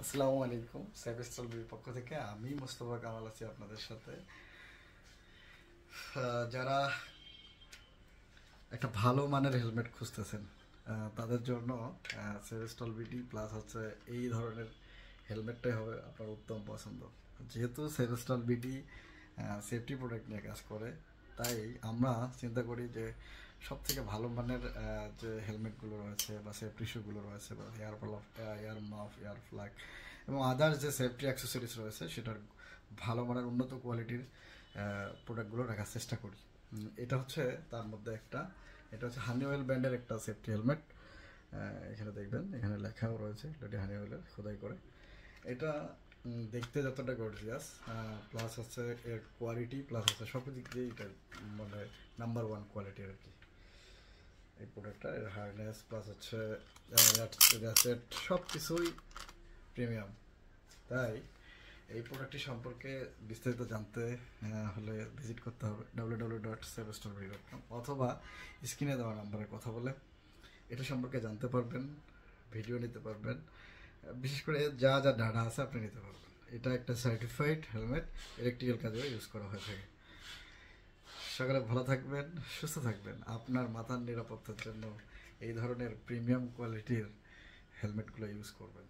আসসালামু আলাইকুম। সেভেস্ট্রালবির পক্ষ থেকে আমি মোস্তফা কামাল আছি আপনাদের সাথে। যারা একটা ভালো মানের হেলমেট খুঁজতেছেন তাদের জন্য সেভেস্ট্রাল বিডি প্লাস হচ্ছে এই ধরনের হেলমেটটাই হবে আপনার উত্তম পছন্দ। যেহেতু সেভেস্ট্রাল বিডি সেফটি প্রোডাক্ট নিয়ে কাজ করে, তাই আমরা চিন্তা করি যে সব থেকে ভালো মানের যে হেলমেটগুলো রয়েছে বা সেফটি শুগুলো রয়েছে বা এয়ার মাফ, এয়ার ফ্ল্যাগ এবং আদার্স যে সেফটি অ্যাক্সেসরিজ রয়েছে সেটার ভালো মানের উন্নত কোয়ালিটির প্রোডাক্টগুলো রাখার চেষ্টা করি। এটা হচ্ছে তার মধ্যে একটা, এটা হচ্ছে হানিওয়েল ব্র্যান্ডের একটা সেফটি হেলমেট। এখানে দেখবেন, এখানে লেখাও রয়েছে এটি হানিওয়েলের খোদাই করে। এটা দেখতে যতটা গর্জিয়াস, প্লাস হচ্ছে এর কোয়ালিটি, প্লাস হচ্ছে সব দিক দিয়ে এটা মানে নাম্বার ওয়ান কোয়ালিটির আর কি। এই প্রোডাক্টটা এর হার্ডনেস প্লাস হচ্ছে র্যাচেট সব কিছুই প্রিমিয়াম। তাই এই প্রোডাক্টটি সম্পর্কে বিস্তারিত জানতে হলে ভিজিট করতে হবে www.sevestorby.com অথবা স্ক্রিনে দেওয়া নাম্বারে কথা বলে এটা সম্পর্কে জানতে পারবেন, ভিডিও নিতে পারবেন। বিশেষ করে যা যা ডাটা আছে আপনি নিতে পারবেন। এটা একটা সার্টিফাইড হেলমেট, ইলেকট্রিক্যাল কাজেও ইউজ করা হয়ে থাকে। সকালে ভালো থাকবেন, সুস্থ থাকবেন। আপনার মাথার নিরাপত্তার জন্য এই ধরনের প্রিমিয়াম কোয়ালিটির হেলমেটগুলো ইউজ করবেন।